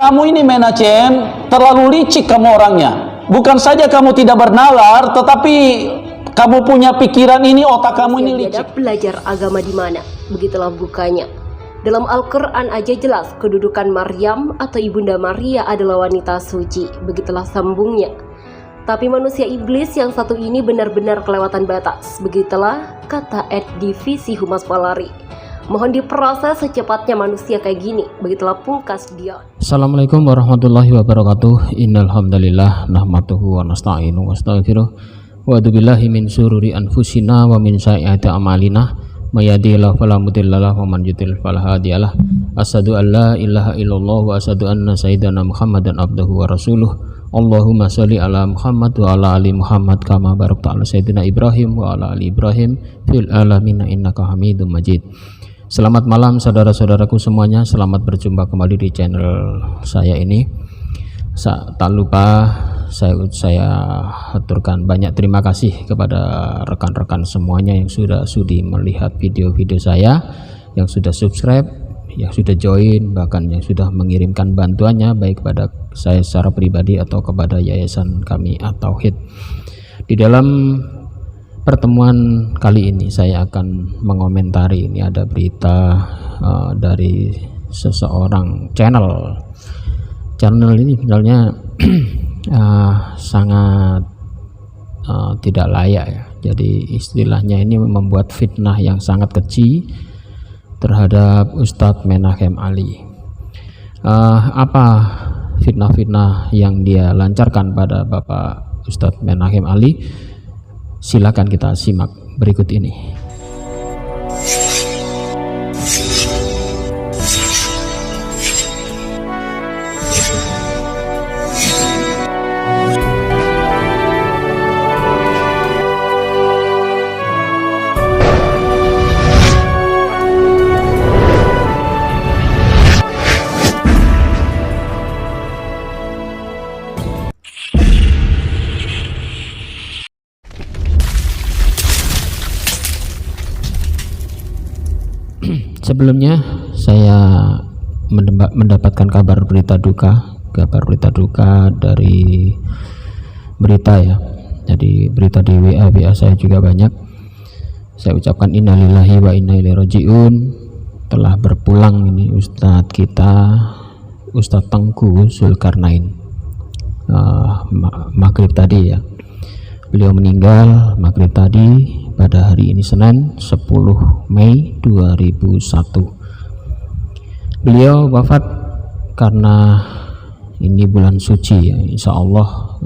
Kamu ini Menachem, terlalu licik kamu orangnya. Bukan saja kamu tidak bernalar, tetapi kamu punya pikiran ini, otak kamu ini licik. Belajar agama di mana? Begitulah bukanya. Dalam Al-Quran aja jelas kedudukan Maryam atau Ibunda Maria adalah wanita suci. Begitulah sambungnya. Tapi manusia iblis yang satu ini benar-benar kelewatan batas. Begitulah kata Ed Divisi Humas Polri. Mohon diproses secepatnya manusia kayak gini. Begitulah pungkas dia. Assalamualaikum warahmatullahi wabarakatuh. Innal hamdalillah nahmaduhu wa nasta'inu wa nastaghfiruh wa a'udzu billahi min syururi anfusina wa min sayyiati a'malina may yahdihillahu fala mudhillalah wa man yudhlil fala hadiyalah. Asyhadu an la ilaha illallah wa asyhadu anna sayyidana Muhammadan abduhu wa rasuluh. Allahumma sholli ala Muhammad wa ala ali Muhammad kama barakta ala sayyidina Ibrahim wa ala ali Ibrahim fil alamin innaka Hamidum Majid. Selamat malam saudara-saudaraku semuanya, selamat berjumpa kembali di channel saya ini. Tak lupa saya aturkan banyak terima kasih kepada rekan-rekan semuanya yang sudah sudi melihat video-video saya, yang sudah subscribe, yang sudah join, bahkan yang sudah mengirimkan bantuannya baik kepada saya secara pribadi atau kepada yayasan kami At-Tauhid. Di dalam pertemuan kali ini saya akan mengomentari, ini ada berita dari seseorang channel ini sebenarnya sangat tidak layak ya. Jadi istilahnya ini membuat fitnah yang sangat keji terhadap Ustadz Menachem Ali. Apa fitnah-fitnah yang dia lancarkan pada Bapak Ustadz Menachem Ali? Silakan kita simak berikut ini. Sebelumnya saya mendapatkan kabar berita duka dari berita ya. Jadi berita di WA saya juga banyak. Saya ucapkan innalillahi wa inna ilaihi rajiun. Telah berpulang ini Ustadz kita, Ustadz Tengku Zulkarnain. Maghrib tadi ya. Beliau meninggal maghrib tadi pada hari ini Senin 10 Mei 2001. Beliau wafat karena ini bulan suci ya, insya Allah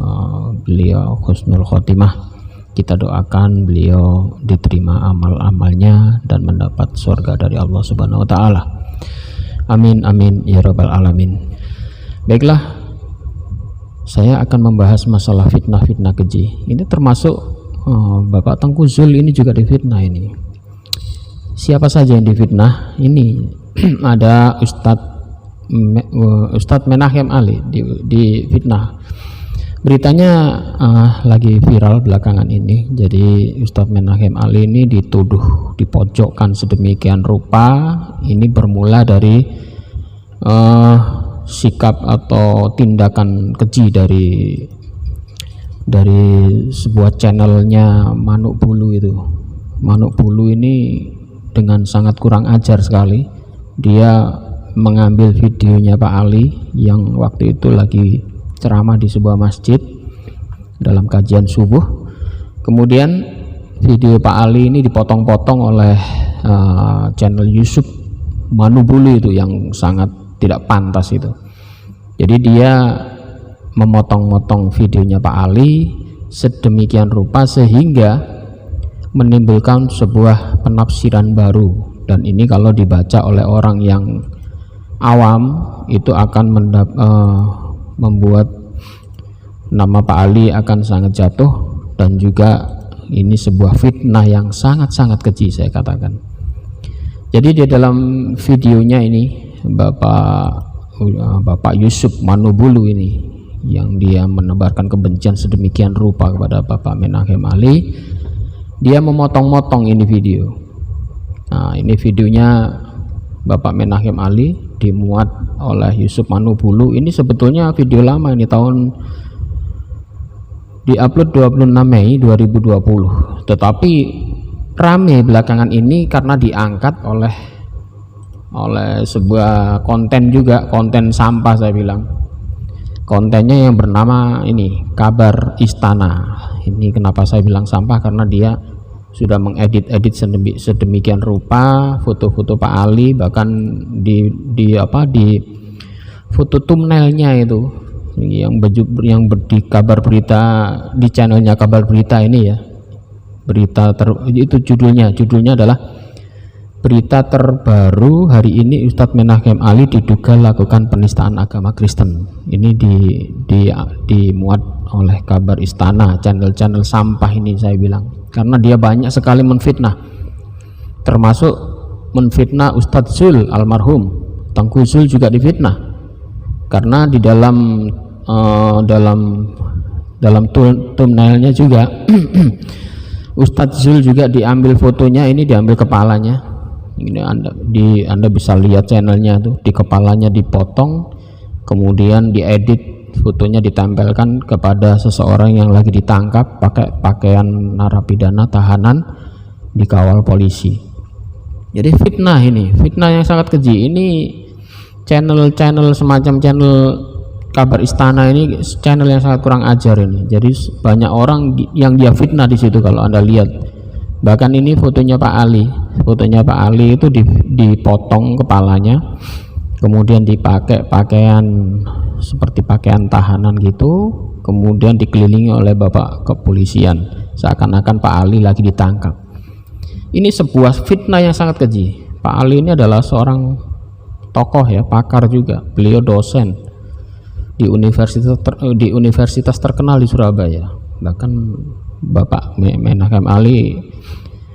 beliau husnul khotimah. Kita doakan beliau diterima amal-amalnya dan mendapat surga dari Allah Subhanahu wa Ta'ala. Amin amin ya rabbal alamin. Baiklah, saya akan membahas masalah fitnah-fitnah keji. Ini termasuk Bapak Tengku Zul ini juga difitnah ini. Siapa saja yang difitnah? Ini ada Ustadz Menachem Ali difitnah. Beritanya lagi viral belakangan ini. Jadi Ustadz Menachem Ali ini dituduh dipojokkan sedemikian rupa. Ini bermula dari sikap atau tindakan keji dari sebuah channelnya Manuk Bulu itu. Manuk Bulu ini dengan sangat kurang ajar sekali. Dia mengambil videonya Pak Ali yang waktu itu lagi ceramah di sebuah masjid dalam kajian subuh. Kemudian video Pak Ali ini dipotong-potong oleh channel YouTube Manuk Bulu itu yang sangat tidak pantas itu. Jadi dia memotong-motong videonya Pak Ali sedemikian rupa sehingga menimbulkan sebuah penafsiran baru, dan ini kalau dibaca oleh orang yang awam itu akan membuat nama Pak Ali akan sangat jatuh, dan juga ini sebuah fitnah yang sangat-sangat keji saya katakan. Jadi di dalam videonya ini Bapak Yusuf Manubulu ini yang dia menebarkan kebencian sedemikian rupa kepada Bapak Menachem Ali, dia memotong-motong ini video. Nah, ini videonya Bapak Menahem Ali dimuat oleh Yusuf Manubulu. Ini sebetulnya video lama, ini tahun diupload 26 Mei 2020, tetapi rame belakangan ini karena diangkat oleh sebuah konten juga, konten sampah saya bilang. Kontennya yang bernama ini Kabar Istana. Ini kenapa saya bilang sampah, karena dia sudah mengedit sedemikian rupa foto-foto Pak Ali, bahkan di foto thumbnailnya itu yang di kabar berita, di channelnya Kabar Berita ini ya, itu judulnya adalah berita terbaru hari ini, Ustadz Menahem Ali diduga lakukan penistaan agama Kristen. Ini dimuat oleh Kabar Istana, channel sampah ini saya bilang, karena dia banyak sekali menfitnah, termasuk menfitnah Ustadz Zul almarhum. Tengku Zul juga difitnah, karena di dalam thumbnailnya juga Ustadz Zul juga diambil fotonya, ini diambil kepalanya. Ini Anda bisa lihat channelnya tuh, di kepalanya dipotong, kemudian diedit, fotonya ditempelkan kepada seseorang yang lagi ditangkap pakai pakaian narapidana tahanan dikawal polisi. Jadi fitnah, ini fitnah yang sangat keji. Ini channel semacam channel Kabar Istana ini channel yang sangat kurang ajar ini. Jadi banyak orang yang dia fitnah di situ kalau Anda lihat. Bahkan ini fotonya Pak Ali. Fotonya Pak Ali itu dipotong kepalanya, kemudian dipakai pakaian seperti pakaian tahanan gitu, kemudian dikelilingi oleh bapak kepolisian, seakan-akan Pak Ali lagi ditangkap. Ini sebuah fitnah yang sangat keji. Pak Ali ini adalah seorang tokoh ya, pakar juga. Beliau dosen di universitas terkenal di Surabaya. Bahkan Bapak Menahem Ali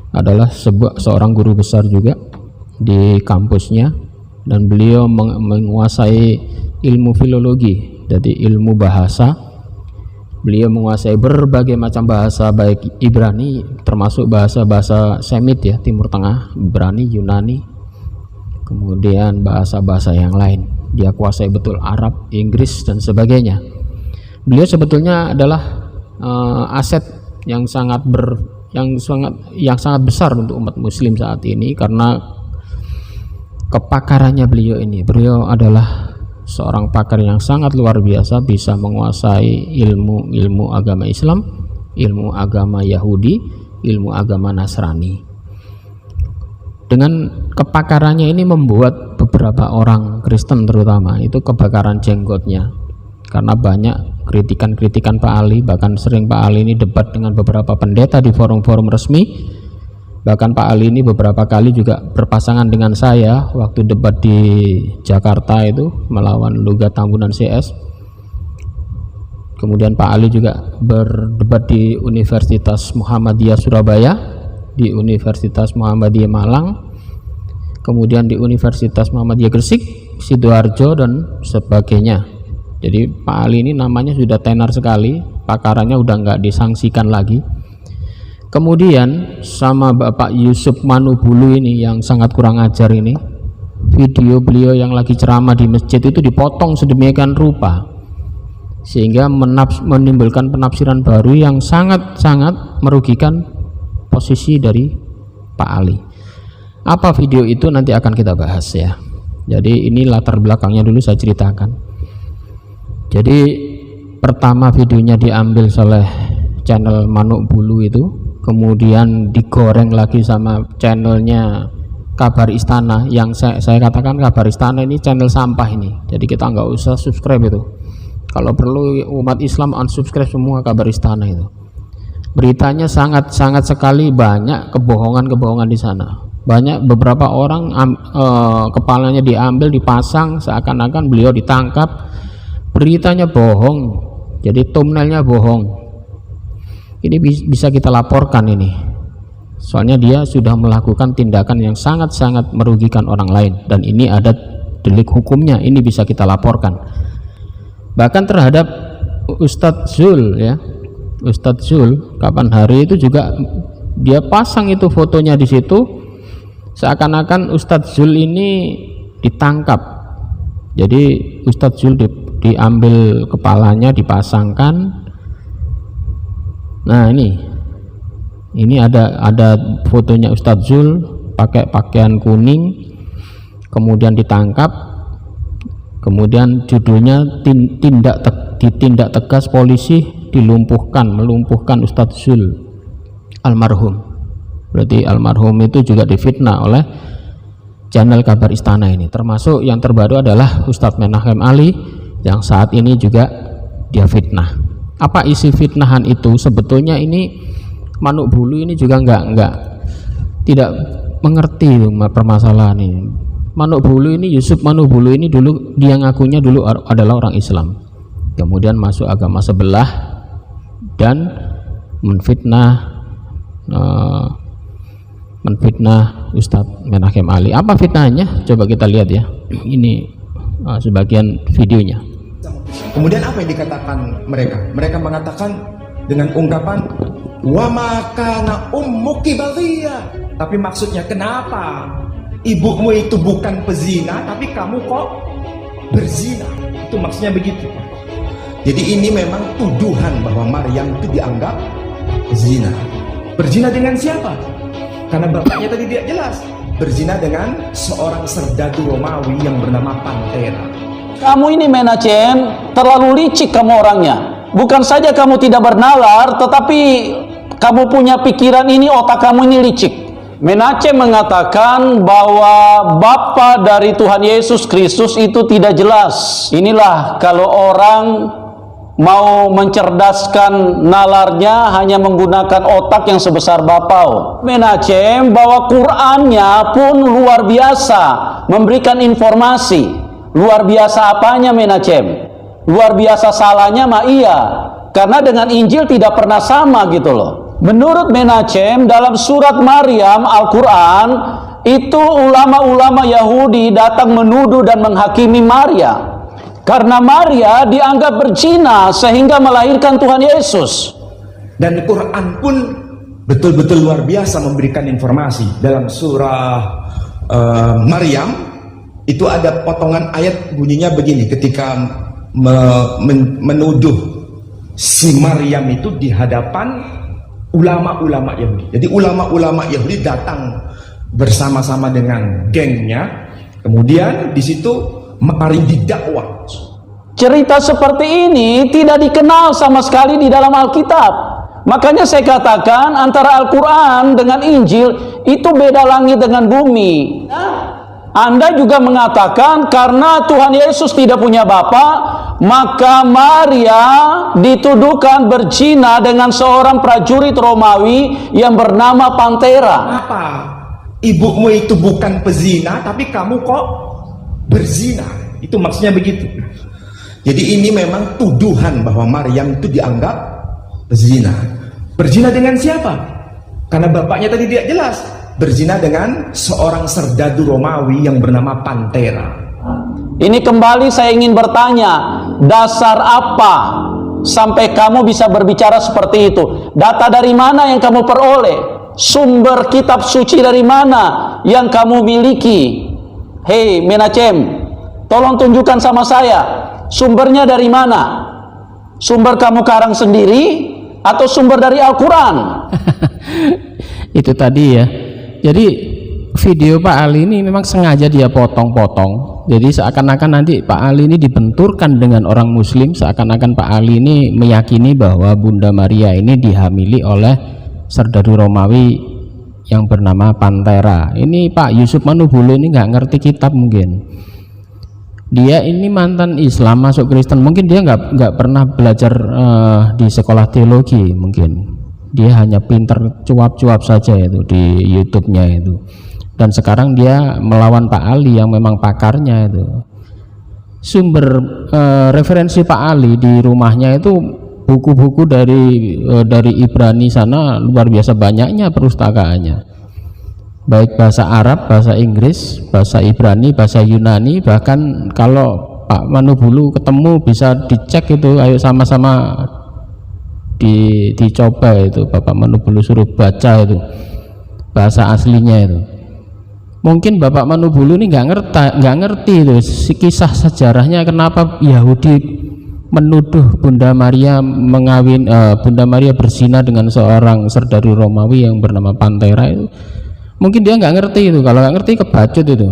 adalah seorang guru besar juga di kampusnya, dan beliau menguasai ilmu filologi, jadi ilmu bahasa. Beliau menguasai berbagai macam bahasa, baik Ibrani termasuk bahasa-bahasa Semit ya, Timur Tengah, Ibrani, Yunani, kemudian bahasa-bahasa yang lain. Dia kuasai betul Arab, Inggris dan sebagainya. Beliau sebetulnya adalah aset yang sangat besar untuk umat muslim saat ini, karena kepakarannya beliau ini. Beliau adalah seorang pakar yang sangat luar biasa, bisa menguasai ilmu agama Islam, ilmu agama Yahudi, ilmu agama Nasrani. Dengan kepakarannya ini membuat beberapa orang Kristen terutama itu kebakaran jenggotnya, karena banyak kritikan Pak Ali. Bahkan sering Pak Ali ini debat dengan beberapa pendeta di forum-forum resmi. Bahkan Pak Ali ini beberapa kali juga berpasangan dengan saya waktu debat di Jakarta itu melawan Lugat Tambunan CS. Kemudian Pak Ali juga berdebat di Universitas Muhammadiyah Surabaya, di Universitas Muhammadiyah Malang, kemudian di Universitas Muhammadiyah Gresik, Sidoarjo dan sebagainya. Jadi Pak Ali ini namanya sudah tenar sekali, pakarannya udah nggak disangsikan lagi. Kemudian sama Bapak Yusuf Manubulu ini yang sangat kurang ajar ini, video beliau yang lagi ceramah di masjid itu dipotong sedemikian rupa sehingga menimbulkan penafsiran baru yang sangat-sangat merugikan posisi dari Pak Ali. Apa video itu nanti akan kita bahas ya. Jadi ini latar belakangnya dulu saya ceritakan. Jadi pertama videonya diambil oleh channel Manuk Bulu itu, kemudian digoreng lagi sama channelnya Kabar Istana, yang saya katakan Kabar Istana ini channel sampah ini. Jadi kita nggak usah subscribe itu. Kalau perlu umat Islam unsubscribe semua Kabar Istana itu. Beritanya sangat sekali banyak kebohongan di sana. Banyak beberapa orang kepalanya diambil, dipasang seakan-akan beliau ditangkap. Beritanya bohong, jadi thumbnailnya bohong. Ini bisa kita laporkan ini, soalnya dia sudah melakukan tindakan yang sangat merugikan orang lain, dan ini ada delik hukumnya. Ini bisa kita laporkan. Bahkan terhadap Ustadz Zul ya, Ustadz Zul kapan hari itu juga dia pasang itu fotonya di situ, seakan-akan Ustadz Zul ini ditangkap. Jadi Ustadz Zul diambil kepalanya, dipasangkan. Nah ini ada fotonya Ustadz Zul pakai pakaian kuning, kemudian ditangkap, kemudian judulnya ditindak tegas polisi melumpuhkan Ustadz Zul almarhum. Berarti almarhum itu juga difitnah oleh channel Kabar Istana ini, termasuk yang terbaru adalah Ustadz Menachem Ali yang saat ini juga dia fitnah. Apa isi fitnahan itu? Sebetulnya ini Manuk Bulu ini juga tidak mengerti permasalahan ini. Manuk Bulu ini, Yusuf Manuk Bulu ini dulu dia ngakunya dulu adalah orang Islam, kemudian masuk agama sebelah dan menfitnah Ustadz Menachem Ali. Apa fitnahnya? Coba kita lihat ya. Ini sebagian videonya. Kemudian apa yang dikatakan mereka? Mereka mengatakan dengan ungkapan wa makana ummuki baghiyah. Tapi maksudnya kenapa ibumu itu bukan pezina tapi kamu kok berzina? Itu maksudnya begitu. Jadi ini memang tuduhan bahwa Maryam itu dianggap zina. Berzina dengan siapa? Karena bapaknya tadi tidak jelas. Berzina dengan seorang serdadu Romawi yang bernama Pantera. Kamu ini Menachem, terlalu licik kamu orangnya. Bukan saja kamu tidak bernalar, tetapi kamu punya pikiran ini, otak kamu ini licik. Menachem mengatakan bahwa Bapa dari Tuhan Yesus Kristus itu tidak jelas. Inilah kalau orang mau mencerdaskan nalarnya hanya menggunakan otak yang sebesar bapau. Menachem bahwa Qur'annya pun luar biasa memberikan informasi. Luar biasa apanya Menachem? Luar biasa salahnya mah iya, karena dengan Injil tidak pernah sama gitu loh. Menurut Menachem dalam surat Maryam Al-Quran itu ulama-ulama Yahudi datang menuduh dan menghakimi Maria karena Maria dianggap berzina sehingga melahirkan Tuhan Yesus. Dan Quran pun betul-betul luar biasa memberikan informasi. Dalam surah Maryam itu ada potongan ayat bunyinya begini, ketika menuduh si Maryam itu di hadapan ulama-ulama Yahudi. Jadi ulama-ulama Yahudi datang bersama-sama dengan gengnya, kemudian di situ mari didakwa. Cerita seperti ini tidak dikenal sama sekali di dalam Alkitab. Makanya saya katakan antara Al-Quran dengan Injil itu beda langit dengan bumi. Anda juga mengatakan karena Tuhan Yesus tidak punya bapa, maka Maria dituduhkan berzina dengan seorang prajurit Romawi yang bernama Pantera. Apa? Ibumu itu bukan pezina, tapi kamu kok berzina? Itu maksudnya begitu. Jadi ini memang tuduhan bahwa Maryam itu dianggap berzina. Berzina dengan siapa? Karena bapaknya tadi tidak jelas. Berzina dengan seorang serdadu Romawi yang bernama Pantera. Ini kembali saya ingin bertanya, dasar apa sampai kamu bisa berbicara seperti itu? Data dari mana yang kamu peroleh? Sumber kitab suci dari mana yang kamu miliki? Hei Menachem, tolong tunjukkan sama saya, sumbernya dari mana? Sumber kamu karang sendiri atau sumber dari Al-Quran? Itu tadi ya. Jadi video Pak Ali ini memang sengaja dia potong-potong. Jadi seakan-akan nanti Pak Ali ini dibenturkan dengan orang Muslim, seakan-akan Pak Ali ini meyakini bahwa Bunda Maria ini dihamili oleh serdadu Romawi yang bernama Pantera. Ini Pak Yusuf Manuk Bulu ini nggak ngerti kitab mungkin. Dia ini mantan Islam masuk Kristen, mungkin dia nggak pernah belajar di sekolah teologi mungkin. Dia hanya pinter cuap-cuap saja itu di YouTube-nya itu. Dan sekarang dia melawan Pak Ali yang memang pakarnya itu. Sumber referensi Pak Ali di rumahnya itu buku-buku dari Ibrani sana luar biasa banyaknya perpustakaannya. Baik bahasa Arab, bahasa Inggris, bahasa Ibrani, bahasa Yunani, bahkan kalau Pak Manuk Bulu ketemu bisa dicek itu, ayo sama-sama dicoba itu, Bapak Manuk Bulu suruh baca itu bahasa aslinya itu. Mungkin Bapak Manubulu ini nggak ngerti itu kisah sejarahnya kenapa Yahudi menuduh Bunda Maria Bunda Maria berzina dengan seorang serdadu Romawi yang bernama Pantera itu. Mungkin dia nggak ngerti itu. Kalau nggak ngerti kebacut itu.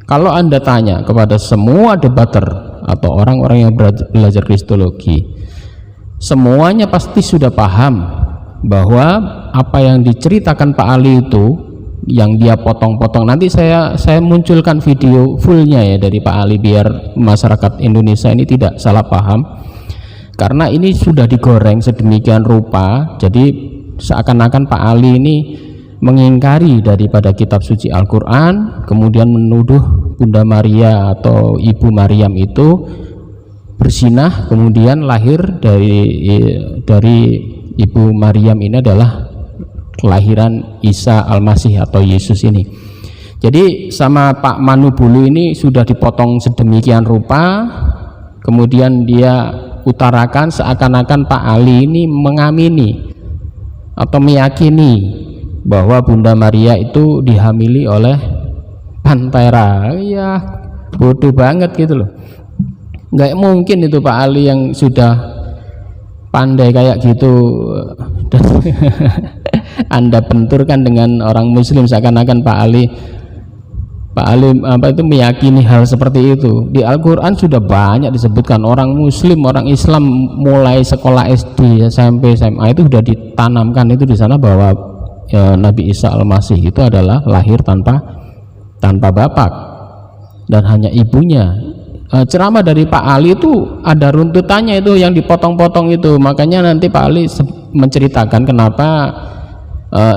Kalau Anda tanya kepada semua debater atau orang-orang yang belajar kristologi, semuanya pasti sudah paham bahwa apa yang diceritakan Pak Ali itu yang dia potong-potong, nanti saya munculkan video fullnya ya dari Pak Ali biar masyarakat Indonesia ini tidak salah paham, karena ini sudah digoreng sedemikian rupa jadi seakan-akan Pak Ali ini mengingkari daripada kitab suci Al-Quran, kemudian menuduh Bunda Maria atau Ibu Maryam itu berzinah, kemudian lahir dari Ibu Maryam ini adalah kelahiran Isa Al-Masih atau Yesus ini. Jadi sama Pak Manubulu ini sudah dipotong sedemikian rupa, kemudian dia utarakan seakan-akan Pak Ali ini mengamini atau meyakini bahwa Bunda Maria itu dihamili oleh Pantera. Ya bodoh banget gitu loh. Nggak mungkin itu Pak Ali yang sudah pandai kayak gitu dan Anda benturkan dengan orang Muslim seakan-akan Pak Ali itu meyakini hal seperti itu. Di Al-Quran sudah banyak disebutkan orang Muslim, orang Islam mulai sekolah SD, SMP, SMA itu sudah ditanamkan itu di sana bahwa Nabi Isa Al-Masih itu adalah lahir tanpa bapak dan hanya ibunya. Ceramah dari Pak Ali itu ada runtutannya itu yang dipotong-potong itu, makanya nanti Pak Ali menceritakan kenapa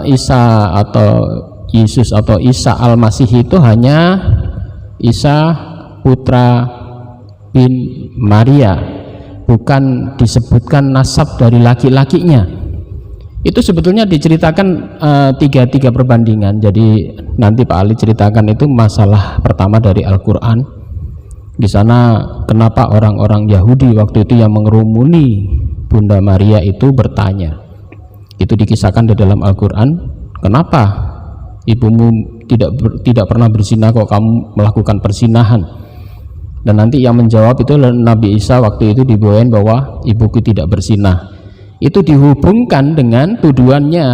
Isa atau Yesus atau Isa Al-Masih itu hanya Isa putra bin Maria, bukan disebutkan nasab dari laki-lakinya. Itu sebetulnya diceritakan tiga perbandingan. Jadi nanti Pak Ali ceritakan itu masalah pertama dari Al-Quran. Di sana kenapa orang-orang Yahudi waktu itu yang mengerumuni Bunda Maria itu bertanya. Itu dikisahkan di dalam Al-Quran. Kenapa ibumu tidak pernah berzina kok kamu melakukan perzinahan? Dan nanti yang menjawab itu Nabi Isa waktu itu dibawain bahwa ibuku tidak berzina. Itu dihubungkan dengan tuduhannya.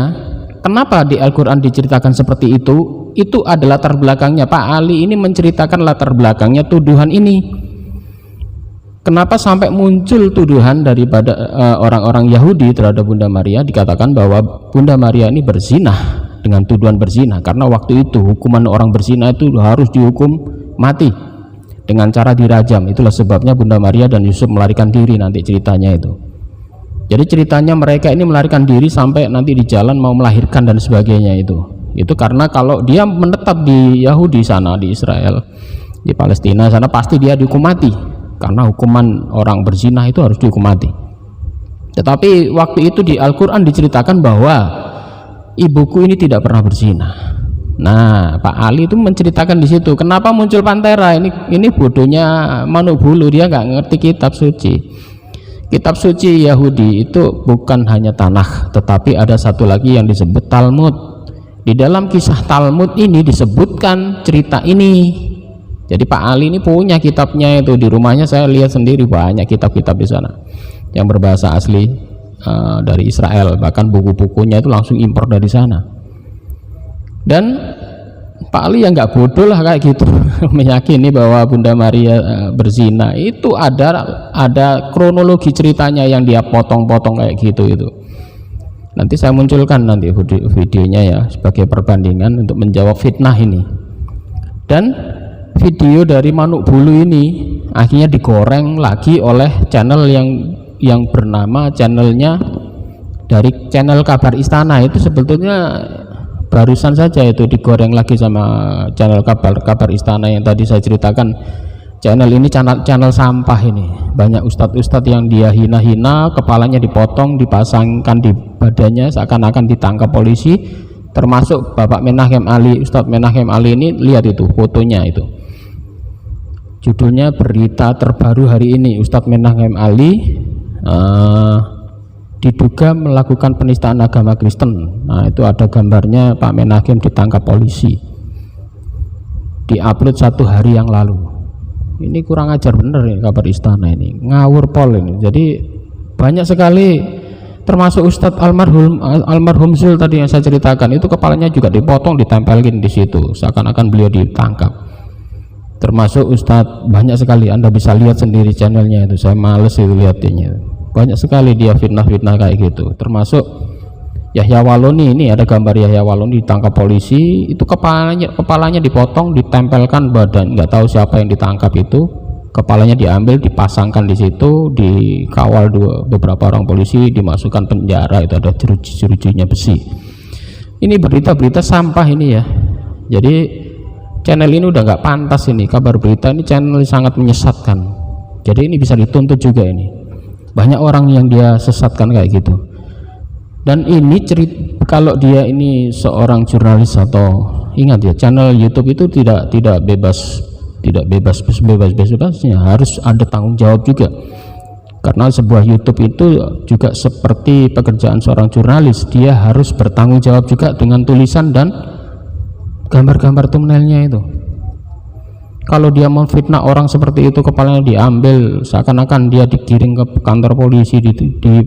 Kenapa di Al-Quran diceritakan seperti itu? Itu adalah latar belakangnya. Pak Ali ini menceritakan latar belakangnya tuduhan ini. Kenapa sampai muncul tuduhan daripada orang-orang Yahudi terhadap Bunda Maria, dikatakan bahwa Bunda Maria ini berzinah dengan tuduhan berzinah, karena waktu itu hukuman orang berzinah itu harus dihukum mati dengan cara dirajam. Itulah sebabnya Bunda Maria dan Yusuf melarikan diri, nanti ceritanya itu. Jadi ceritanya mereka ini melarikan diri sampai nanti di jalan mau melahirkan dan sebagainya itu karena kalau dia menetap di Yahudi sana, di Israel, di Palestina sana, pasti dia dihukum mati, karena hukuman orang berzina itu harus dihukum mati. Tetapi waktu itu di Al-Quran diceritakan bahwa ibuku ini tidak pernah berzina. Nah, Pak Ali itu menceritakan di situ. Kenapa muncul Pantera? Ini bodohnya Manubulu, dia nggak ngerti kitab suci. Kitab suci Yahudi itu bukan hanya Tanakh, tetapi ada satu lagi yang disebut Talmud. Di dalam kisah Talmud ini disebutkan cerita ini. Jadi Pak Ali ini punya kitabnya itu di rumahnya, saya lihat sendiri banyak kitab-kitab di sana yang berbahasa asli dari Israel, bahkan buku-bukunya itu langsung impor dari sana. Dan Pak Ali yang nggak bodoh lah kayak gitu meyakini bahwa Bunda Maria berzina. Itu ada kronologi ceritanya yang dia potong-potong kayak gitu itu. Nanti saya munculkan nanti videonya ya sebagai perbandingan untuk menjawab fitnah ini. Dan video dari Manubulu ini akhirnya digoreng lagi oleh channel yang bernama channelnya dari channel Kabar Istana. Itu sebetulnya barusan saja itu digoreng lagi sama channel kabar Istana yang tadi saya ceritakan. Channel ini channel sampah ini. Banyak ustadz-ustadz yang dia hina-hina, kepalanya dipotong, dipasangkan di badannya seakan-akan ditangkap polisi, termasuk Bapak Menahem Ali, Ustadz Menahem Ali ini. Lihat itu fotonya itu. Judulnya berita terbaru hari ini, Ustadz Menahem Ali diduga melakukan penistaan agama Kristen. Nah, itu ada gambarnya Pak Menahem ditangkap polisi. diupload 1 hari yang lalu. Ini kurang ajar bener ini kabar istana ini, ngawur pol ini. Jadi banyak sekali, termasuk Ustadz almarhum Zul tadi yang saya ceritakan, itu kepalanya juga dipotong, ditempelin di situ seakan-akan beliau ditangkap. Termasuk Ustadz, banyak sekali, Anda bisa lihat sendiri channelnya itu, saya males itu lihatnya, banyak sekali dia fitnah-fitnah kayak gitu. Termasuk Yahya Waloni, ini ada gambar Yahya Waloni ditangkap polisi, itu kepalanya dipotong, ditempelkan badan, nggak tahu siapa yang ditangkap itu, kepalanya diambil, dipasangkan di situ, dikawal beberapa orang polisi, dimasukkan penjara, itu ada jeruji-jerujinya besi. Ini berita-berita sampah ini ya. Jadi channel ini udah nggak pantas ini, kabar berita ini channel sangat menyesatkan. Jadi ini bisa dituntut juga ini. Banyak orang yang dia sesatkan kayak gitu. Dan ini cerita, kalau dia ini seorang jurnalis atau, ingat ya, channel YouTube itu tidak bebas-bebasnya, harus ada tanggung jawab juga. Karena sebuah YouTube itu juga seperti pekerjaan seorang jurnalis, dia harus bertanggung jawab juga dengan tulisan dan gambar-gambar thumbnailnya itu. Kalau dia memfitnah orang seperti itu, kepalanya diambil, seakan-akan dia digiring ke kantor polisi, di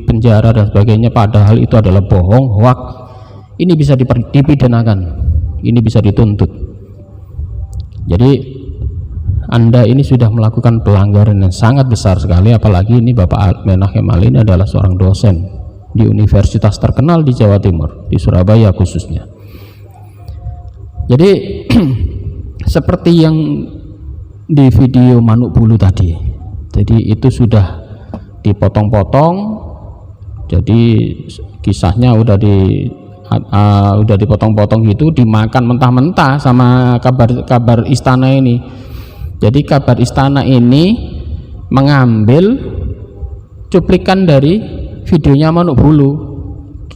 penjara dan sebagainya, padahal itu adalah bohong, hoak. Ini bisa dipidanakan, ini bisa dituntut. Jadi Anda ini sudah melakukan pelanggaran yang sangat besar sekali, apalagi ini Bapak Menahem Ali ini adalah seorang dosen di universitas terkenal di Jawa Timur, di Surabaya khususnya. Jadi seperti yang di video Manuk Bulu tadi, jadi itu sudah dipotong-potong, jadi kisahnya udah dipotong-potong gitu, dimakan mentah-mentah sama kabar istana ini. Jadi kabar istana ini mengambil cuplikan dari videonya Manuk Bulu,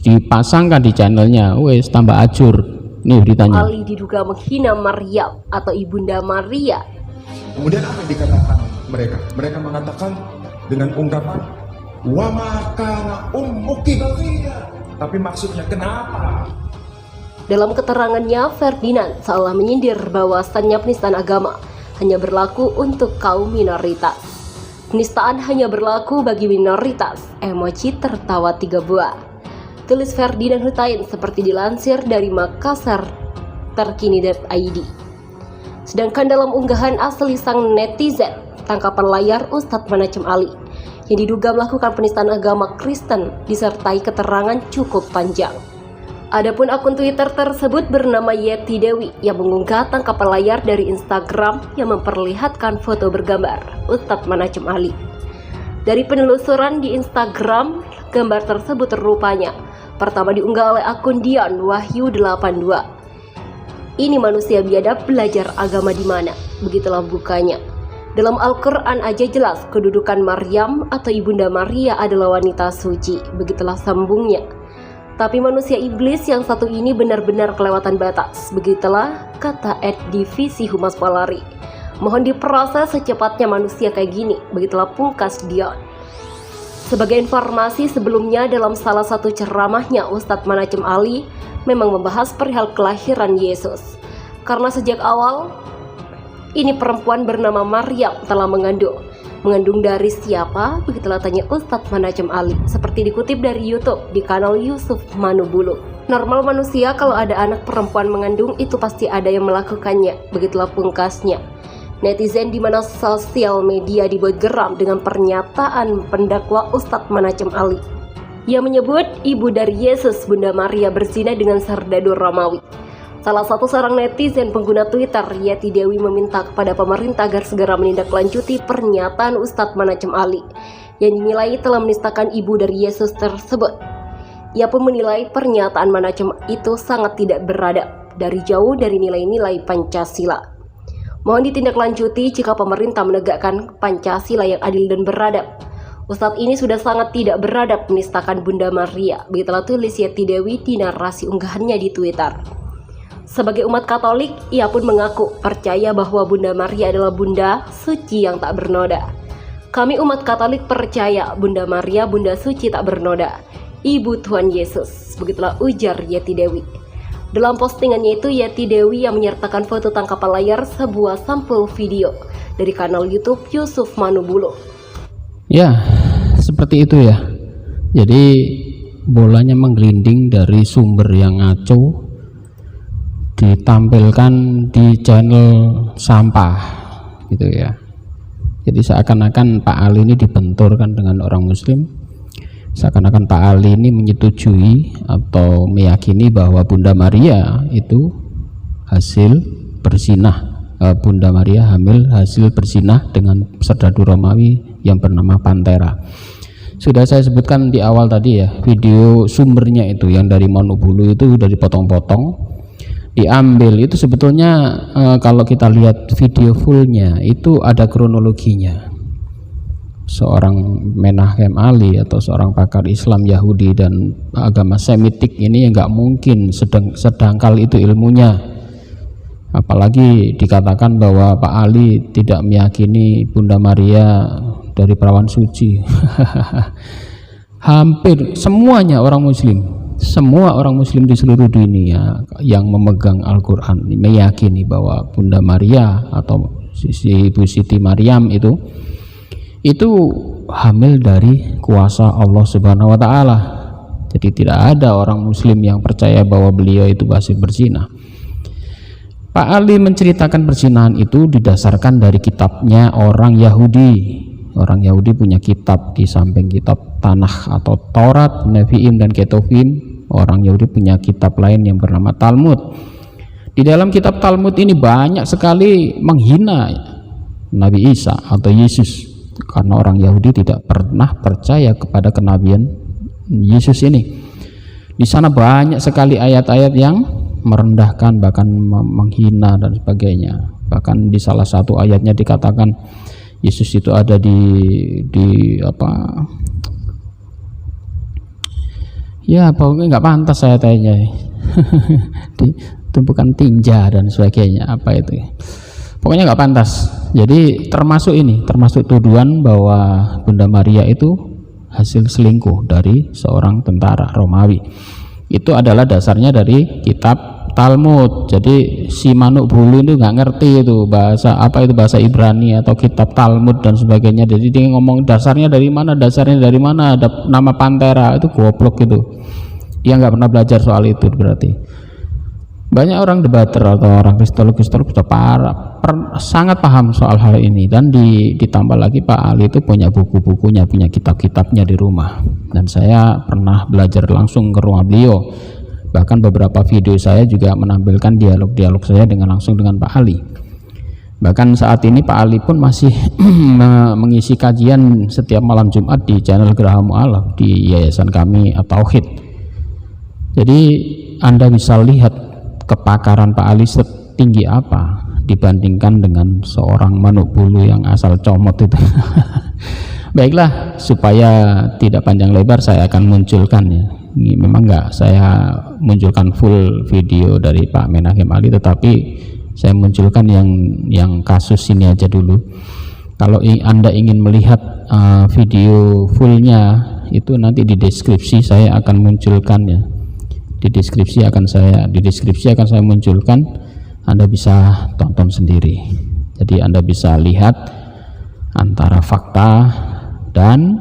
dipasangkan di channelnya, wes tambah ajur. Nih beritanya. Ali diduga menghina Maryam atau Ibunda Maria. Kemudian apa yang dikatakan mereka? Mereka mengatakan dengan ungkapan wa ma kana ummuki baghiyah. Tapi maksudnya kenapa? Dalam keterangannya, Ferdinand seolah menyindir bahwasannya penistaan agama hanya berlaku untuk kaum minoritas. Penistaan hanya berlaku bagi minoritas. Emoji tertawa 3 buah. Tulis Ferdinand Hutain seperti dilansir dari Makassar terkini.id. Sedangkan dalam unggahan asli sang netizen, tangkapan layar Ustadz Manacem Ali yang diduga melakukan penistaan agama Kristen disertai keterangan cukup panjang. Adapun akun Twitter tersebut bernama Yeti Dewi yang mengunggah tangkapan layar dari Instagram yang memperlihatkan foto bergambar Ustadz Manacem Ali. Dari penelusuran di Instagram, gambar tersebut rupanya pertama diunggah oleh akun Dian Wahyu 82. Ini manusia biadab belajar agama di mana? Begitulah bukanya. Dalam Al-Quran aja jelas kedudukan Maryam atau Ibunda Maria adalah wanita suci. Begitulah sambungnya. Tapi manusia iblis yang satu ini benar-benar kelewatan batas. Begitulah kata Divisi Humas Polri. Mohon diproses secepatnya manusia kayak gini. Begitulah pungkas Dion. Sebagai informasi sebelumnya, dalam salah satu ceramahnya, Ustadz Manacem Ali memang membahas perihal kelahiran Yesus. Karena sejak awal ini perempuan bernama Maryam telah mengandung. Mengandung dari siapa? Begitulah tanya Ustadz Manacem Ali. Seperti dikutip dari YouTube di kanal Yusuf Manubulu. Normal manusia kalau ada anak perempuan mengandung itu pasti ada yang melakukannya. Begitulah pungkasnya. Netizen di mana sosial media dibuat geram dengan pernyataan pendakwa Ustadz Manacem Ali. Ia menyebut ibu dari Yesus, Bunda Maria, berzina dengan Serdadu Romawi. Salah satu seorang netizen pengguna Twitter, Yeti Dewi, meminta kepada pemerintah agar segera menindaklanjuti pernyataan Ustadz Manacem Ali yang dinilai telah menistakan ibu dari Yesus tersebut. Ia pun menilai pernyataan Manacem itu sangat tidak beradab, dari jauh dari nilai-nilai Pancasila. Mohon ditindaklanjuti jika pemerintah menegakkan Pancasila yang adil dan beradab. Ustadz ini sudah sangat tidak beradab menistakan Bunda Maria. Begitulah tulis Yeti Dewi di narasi unggahannya di Twitter. Sebagai umat Katolik, ia pun mengaku percaya bahwa Bunda Maria adalah bunda suci yang tak bernoda. Kami umat Katolik percaya Bunda Maria bunda suci tak bernoda, Ibu Tuhan Yesus. Begitulah ujar Yeti Dewi. Dalam postingannya itu, Yati Dewi yang menyertakan foto tangkapan layar sebuah sampel video dari kanal YouTube Yusuf Manubulu. Ya, seperti itu ya. Jadi bolanya menggelinding dari sumber yang ngaco ditampilkan di channel sampah gitu ya. Jadi seakan-akan Pak Ali ini dibenturkan dengan orang muslim, seakan-akan Pak Ali ini menyetujui atau meyakini bahwa Bunda Maria itu hasil berzinah, Bunda Maria hamil hasil berzinah dengan serdadu Romawi yang bernama Panthera. Sudah saya sebutkan di awal tadi ya, video sumbernya itu yang dari Manubulu itu sudah dipotong-potong, diambil. Itu sebetulnya kalau kita lihat video fullnya itu ada kronologinya. Seorang Menahem Ali atau seorang pakar Islam Yahudi dan agama Semitik ini nggak mungkin sedangkal itu ilmunya, apalagi dikatakan bahwa Pak Ali tidak meyakini Bunda Maria dari perawan suci. Hampir semuanya orang muslim, semua orang muslim di seluruh dunia yang memegang Al-Quran meyakini bahwa Bunda Maria atau Ibu Siti Maryam itu hamil dari kuasa Allah Subhanahu wa Ta'ala. Jadi tidak ada orang muslim yang percaya bahwa beliau itu hasil berzina. Pak Ali menceritakan perzinahan itu didasarkan dari kitabnya orang Yahudi. Orang Yahudi punya kitab di samping kitab Tanakh atau Taurat, Nevi'im dan Ketuvim. Orang Yahudi punya kitab lain yang bernama Talmud. Di dalam kitab Talmud ini banyak sekali menghina Nabi Isa atau Yesus, karena orang Yahudi tidak pernah percaya kepada kenabian Yesus ini. Di sana banyak sekali ayat-ayat yang merendahkan, bahkan menghina dan sebagainya. Bahkan di salah satu ayatnya dikatakan Yesus itu ada di ya pokoknya nggak pantas saya tanya di tumpukan tinja dan sebagainya, apa itu pokoknya nggak pantas. Jadi termasuk tuduhan bahwa Bunda Maria itu hasil selingkuh dari seorang tentara Romawi. Itu adalah dasarnya dari kitab Talmud. Jadi si Manubulu itu nggak ngerti itu bahasa apa, itu bahasa Ibrani atau kitab Talmud dan sebagainya. Jadi dia ngomong dasarnya dari mana, ada nama Panthera, itu goblok gitu. Dia nggak pernah belajar soal itu. Berarti banyak orang debater atau orang kristolog sangat paham soal hal ini. Dan ditambah lagi Pak Ali itu punya buku-bukunya, punya kitab-kitabnya di rumah, dan saya pernah belajar langsung ke rumah beliau. Bahkan beberapa video saya juga menampilkan dialog-dialog saya langsung dengan Pak Ali. Bahkan saat ini Pak Ali pun masih mengisi kajian setiap malam Jumat di channel Geraha Mu'alaf di yayasan kami At-Tauhid. Jadi Anda bisa lihat kepakaran Pak Ali setinggi apa dibandingkan dengan seorang Manubulu yang asal comot itu. Baiklah, supaya tidak panjang lebar saya akan munculkan ya. Ini memang enggak saya munculkan full video dari Pak Menahem Ali, tetapi saya munculkan yang kasus ini aja dulu. Kalau Anda ingin melihat video fullnya itu nanti di deskripsi saya akan munculkannya. Di deskripsi akan saya munculkan, Anda bisa tonton sendiri. Jadi Anda bisa lihat antara fakta dan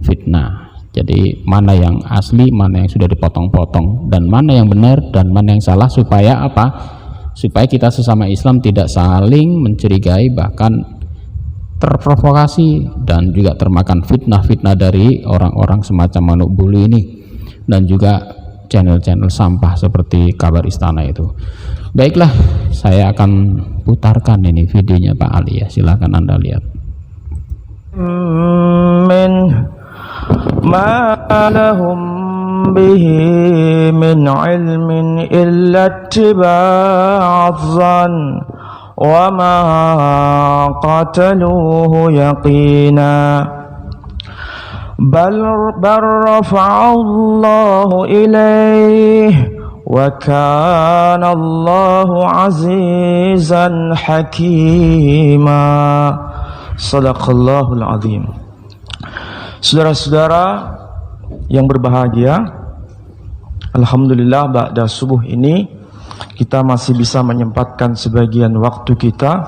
fitnah. Jadi mana yang asli, mana yang sudah dipotong-potong, dan mana yang benar dan mana yang salah, supaya apa? Supaya kita sesama Islam tidak saling mencurigai, bahkan terprovokasi dan juga termakan fitnah-fitnah dari orang-orang semacam Manubulu ini, dan juga channel-channel sampah seperti Kabar Istana itu. Baiklah, saya akan putarkan ini videonya Pak Ali ya, silahkan Anda lihat. ما لهم به من علم إلا اتباع الظن وما قتلوه يقينا بل رفعه الله إليه وكان الله عزيزا حكيما صدق الله العظيم. Saudara-saudara yang berbahagia, alhamdulillah ba'da subuh ini kita masih bisa menyempatkan sebagian waktu kita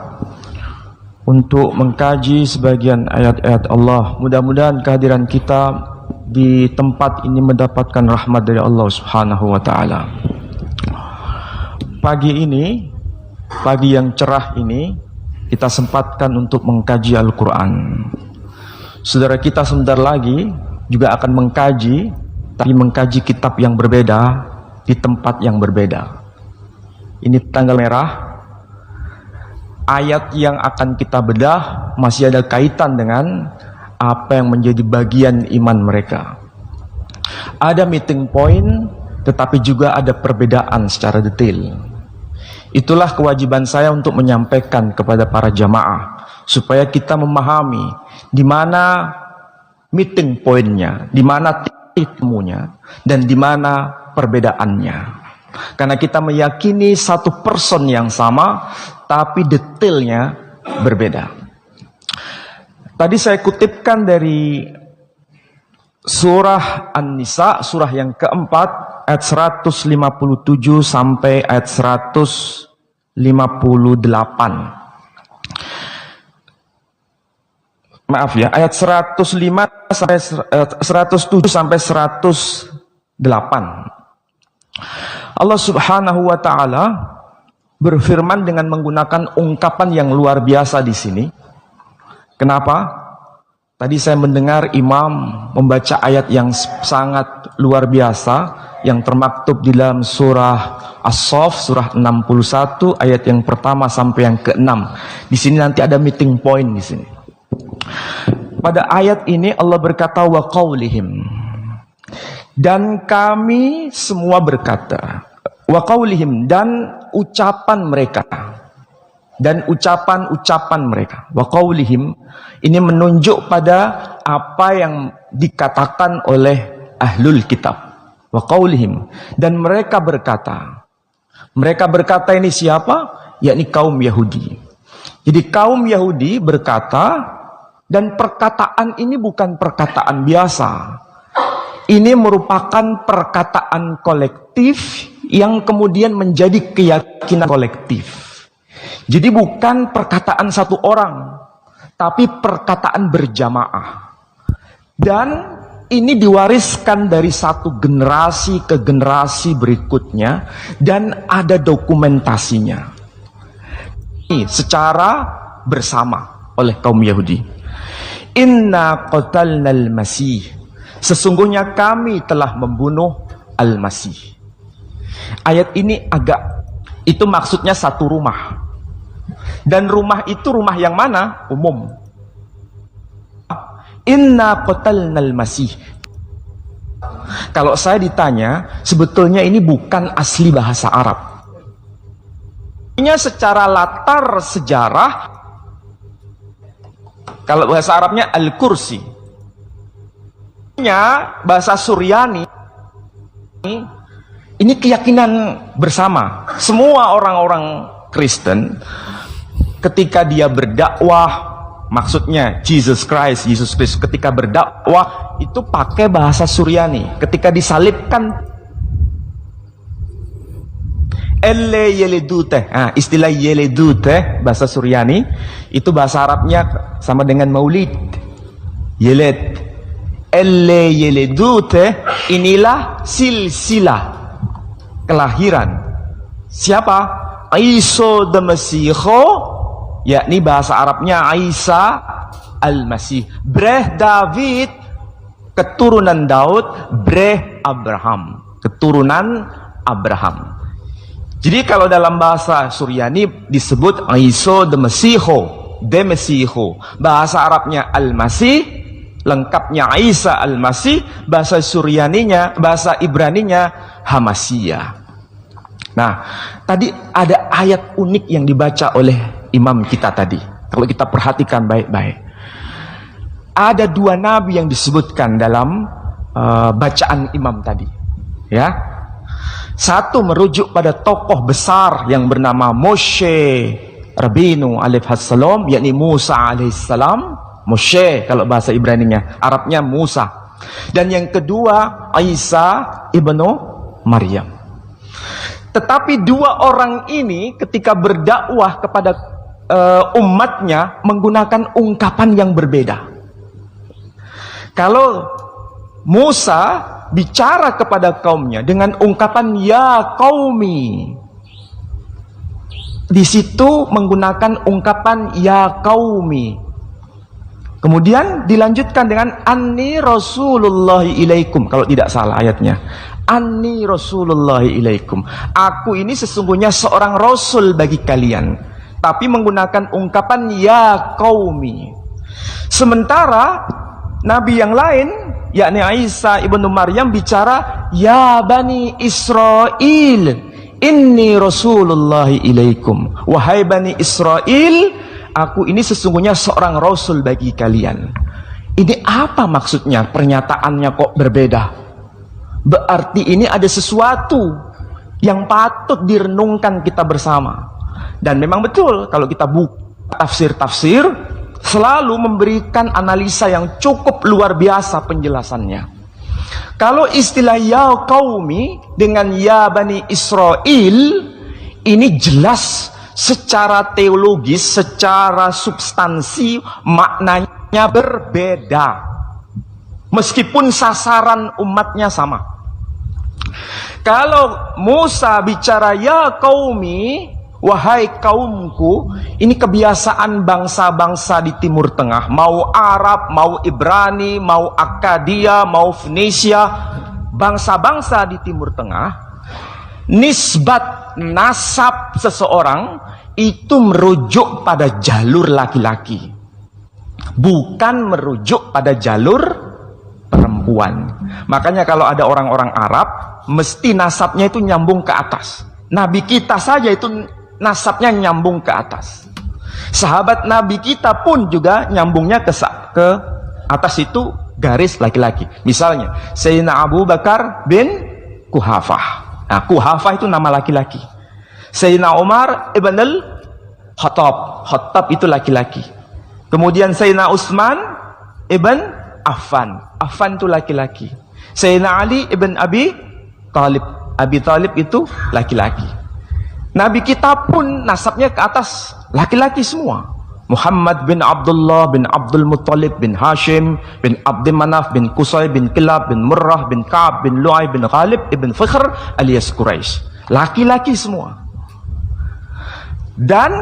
untuk mengkaji sebagian ayat-ayat Allah. Mudah-mudahan kehadiran kita di tempat ini mendapatkan rahmat dari Allah Subhanahu wa taala. Pagi ini, pagi yang cerah ini, kita sempatkan untuk mengkaji Al-Quran. Saudara kita sebentar lagi juga akan mengkaji, tapi mengkaji kitab yang berbeda di tempat yang berbeda. Ini tanggal merah. Ayat yang akan kita bedah masih ada kaitan dengan apa yang menjadi bagian iman mereka. Ada meeting point, tetapi juga ada perbedaan secara detail. Itulah kewajiban saya untuk menyampaikan kepada para jamaah, supaya kita memahami di mana meeting pointnya, di mana titik temunya, dan di mana perbedaannya. Karena kita meyakini satu person yang sama, tapi detailnya berbeda. Tadi saya kutipkan dari surah An-Nisa, surah yang keempat, ayat 157 sampai ayat 158. Maaf ya, ayat 105 sampai 107 sampai 108. Allah Subhanahu wa taala berfirman dengan menggunakan ungkapan yang luar biasa di sini. Kenapa? Tadi saya mendengar imam membaca ayat yang sangat luar biasa yang termaktub di dalam surah As-Saff, surah 61 ayat yang pertama sampai yang ke-6. Di sini nanti ada meeting point di sini. Pada ayat ini Allah berkata wa qaulihim, dan kami semua berkata, wa qaulihim, dan ucapan mereka, dan ucapan-ucapan mereka. Wa qaulihim ini menunjuk pada apa yang dikatakan oleh ahlul kitab. Wa qaulihim, dan mereka berkata. Mereka berkata ini siapa? Yakni kaum Yahudi. Jadi kaum Yahudi berkata, dan perkataan ini bukan perkataan biasa. Ini merupakan perkataan kolektif yang kemudian menjadi keyakinan kolektif. Jadi bukan perkataan satu orang, tapi perkataan berjamaah. Dan ini diwariskan dari satu generasi ke generasi berikutnya, dan ada dokumentasinya. Ini secara bersama oleh kaum Yahudi. Inna qatalnal masih, sesungguhnya kami telah membunuh Al-Masih. Ayat ini itu maksudnya satu rumah. Dan rumah itu rumah yang mana? Umum. Inna qatalnal masih. Kalau saya ditanya, sebetulnya ini bukan asli bahasa Arab. Ini secara latar sejarah, kalau bahasa Arabnya Al-Kursi. Bahasa Suryani ini keyakinan bersama semua orang-orang Kristen ketika dia berdakwah, maksudnya Yesus Kristus ketika berdakwah itu pakai bahasa Suryani. Ketika disalibkan istilah yeledute bahasa Suryani itu bahasa Arabnya sama dengan maulid. Yeled yeledute, inilah silsilah kelahiran siapa? Isa al-Masih, yakni bahasa Arabnya Isa al-Masih. Breh David, keturunan Daud. Breh Abraham, keturunan Abraham. Jadi kalau dalam bahasa Suryani disebut Isa al-Masih, bahasa Arabnya al-Masih, lengkapnya Isa al-Masih, bahasa Suryaninya, bahasa Ibraninya Hamasiyah. Nah, tadi ada ayat unik yang dibaca oleh imam kita tadi. Kalau kita perhatikan baik-baik, ada dua nabi yang disebutkan dalam bacaan imam tadi. Ya, satu merujuk pada tokoh besar yang bernama Moshe Rabbeinu alaihissalam, yakni Musa alaihissalam. Moshe kalau bahasa Ibraninya, Arabnya Musa. Dan yang kedua Isa ibnu Maryam. Tetapi dua orang ini ketika berdakwah kepada umatnya menggunakan ungkapan yang berbeda. Kalau Musa bicara kepada kaumnya dengan ungkapan ya qaumi, di situ menggunakan ungkapan ya qaumi. Kemudian dilanjutkan dengan anni rasulullahi ilaikum, kalau tidak salah ayatnya. Anni rasulullahi ilaikum, aku ini sesungguhnya seorang rasul bagi kalian, tapi menggunakan ungkapan ya qaumi. Sementara nabi yang lain, yakni Isa ibnu Maryam, bicara ya bani Israel inni rasulullahi ilaikum, wahai bani Israel, aku ini sesungguhnya seorang rasul bagi kalian. Ini apa maksudnya? Pernyataannya kok berbeda? Berarti ini ada sesuatu yang patut direnungkan kita bersama. Dan memang betul kalau kita buka tafsir-tafsir selalu memberikan analisa yang cukup luar biasa penjelasannya. Kalau istilah ya qaumi dengan ya bani Israel ini jelas secara teologis, secara substansi maknanya berbeda. Meskipun sasaran umatnya sama. Kalau Musa bicara ya qaumi, wahai kaumku, ini kebiasaan bangsa-bangsa di Timur Tengah, mau Arab, mau Ibrani, mau Akkadia, mau Fenisia, bangsa-bangsa di Timur Tengah, nisbat nasab seseorang itu merujuk pada jalur laki-laki, bukan merujuk pada jalur perempuan. Makanya kalau ada orang-orang Arab, mesti nasabnya itu nyambung ke atas. Nabi kita saja itu nasabnya nyambung ke atas. Sahabat Nabi kita pun juga nyambungnya ke atas, itu garis laki-laki. Misalnya Sayyidina Abu Bakar bin Kuhafah. Nah, Kuhafah itu nama laki-laki. Sayyidina Umar ibn al-Khattab. Khattab itu laki-laki. Kemudian Sayyidina Utsman ibn Affan. Affan itu laki-laki. Sayyidina Ali ibn Abi Talib. Abi Talib itu laki-laki. Nabi kita pun nasabnya ke atas laki-laki semua. Muhammad bin Abdullah bin Abdul Muttalib bin Hashim bin Abdi Manaf bin Qusay bin Kilab bin Murrah bin Ka'ab bin Lu'ay bin Ghalib ibn Fikhr alias Quraisy. Laki-laki semua. Dan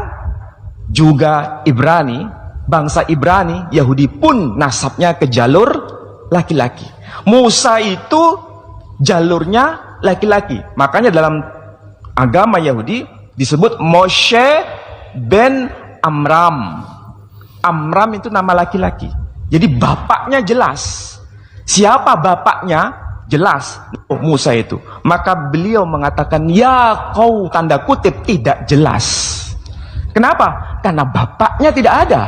juga Ibrani, bangsa Ibrani, Yahudi pun nasabnya ke jalur laki-laki. Musa itu jalurnya laki-laki. Makanya dalam agama Yahudi disebut Moshe ben Amram. Amram itu nama laki-laki. Jadi bapaknya jelas. Siapa bapaknya? Jelas. Musa itu. Maka beliau mengatakan ya kau, tanda kutip, tidak jelas. Kenapa? Karena bapaknya tidak ada.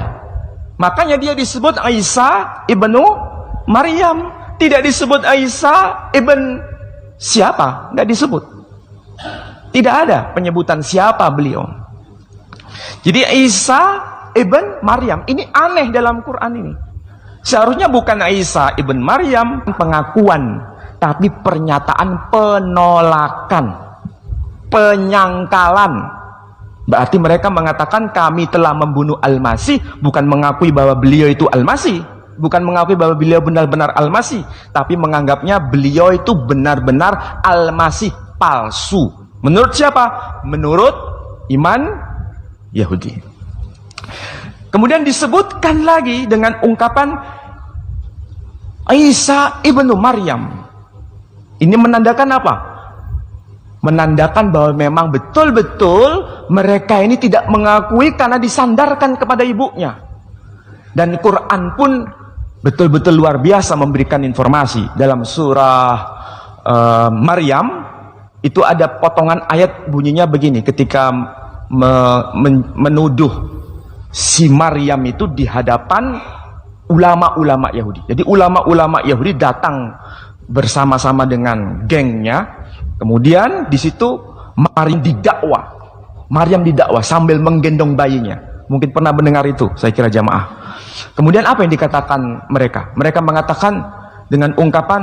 Makanya dia disebut Isa ibnu Maryam. Tidak disebut Isa ibn siapa? Nggak disebut. Tidak ada penyebutan siapa beliau. Jadi Isa ibn Maryam ini aneh dalam Quran ini. Seharusnya bukan Isa ibn Maryam pengakuan, tapi pernyataan penolakan, penyangkalan. Berarti mereka mengatakan kami telah membunuh Al-Masih, bukan mengakui bahwa beliau itu Al-Masih, bukan mengakui bahwa beliau benar-benar Al-Masih, tapi menganggapnya beliau itu benar-benar Al-Masih palsu. Menurut siapa? Menurut iman Yahudi. Kemudian disebutkan lagi dengan ungkapan Isa ibnu Maryam. Ini menandakan apa? Menandakan bahwa memang betul-betul mereka ini tidak mengakui karena disandarkan kepada ibunya. Dan Quran pun betul-betul luar biasa memberikan informasi. Dalam surah Maryam itu ada potongan ayat bunyinya begini, ketika menuduh si Maryam itu di hadapan ulama-ulama Yahudi. Jadi ulama-ulama Yahudi datang bersama-sama dengan gengnya. Kemudian di situ Maryam didakwa sambil menggendong bayinya. Mungkin pernah mendengar itu, saya kira jamaah. Kemudian apa yang dikatakan mereka? Mereka mengatakan dengan ungkapan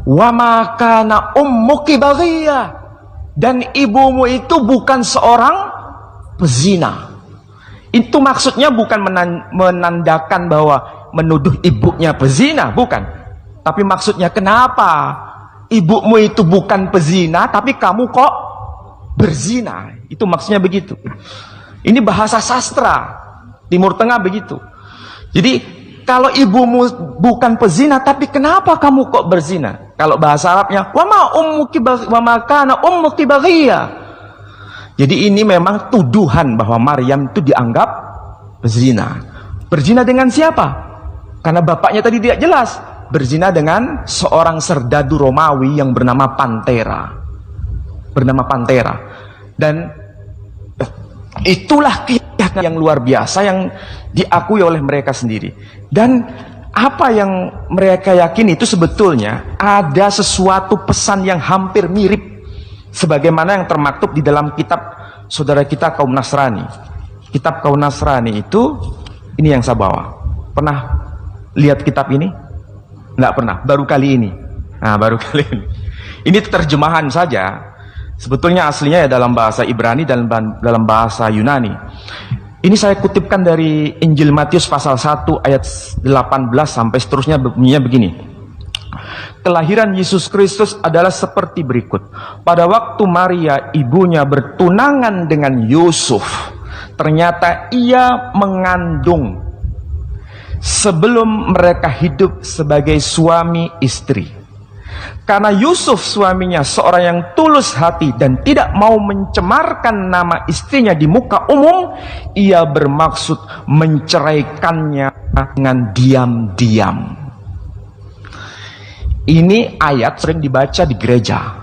wa ma kana ummuki baghiyah. dan ibumu itu bukan seorang pezina. Itu maksudnya bukan menandakan bahwa menuduh ibunya pezina, bukan. Tapi maksudnya kenapa ibumu itu bukan pezina tapi kamu kok berzina? Itu maksudnya begitu. Ini bahasa sastra Timur Tengah begitu. Jadi kalau ibumu bukan pezina tapi kenapa kamu kok berzina? Kalau bahasa Arabnya wa ma kana ummuki baghiyya. Jadi ini memang tuduhan bahwa Maryam itu dianggap berzina. Berzina dengan siapa? Karena bapaknya tadi tidak jelas. Berzina dengan seorang serdadu Romawi yang bernama Pantera. Dan itulah keyakinan yang luar biasa yang diakui oleh mereka sendiri. Dan apa yang mereka yakini itu sebetulnya ada sesuatu pesan yang hampir mirip sebagaimana yang termaktub di dalam kitab saudara kita kaum Nasrani. Kitab kaum Nasrani itu ini yang saya bawa. Pernah lihat kitab ini? Enggak pernah, baru kali ini. Nah, baru kali ini. Ini terjemahan saja. Sebetulnya aslinya ya dalam bahasa Ibrani dan dalam bahasa Yunani. Ini saya kutipkan dari Injil Matius pasal 1 ayat 18 sampai seterusnya, bunyinya begini. Kelahiran Yesus Kristus adalah seperti berikut. Pada waktu Maria ibunya bertunangan dengan Yusuf, ternyata ia mengandung sebelum mereka hidup sebagai suami istri. Karena Yusuf suaminya seorang yang tulus hati dan tidak mau mencemarkan nama istrinya di muka umum, ia bermaksud menceraikannya dengan diam-diam. Ini ayat sering dibaca di gereja,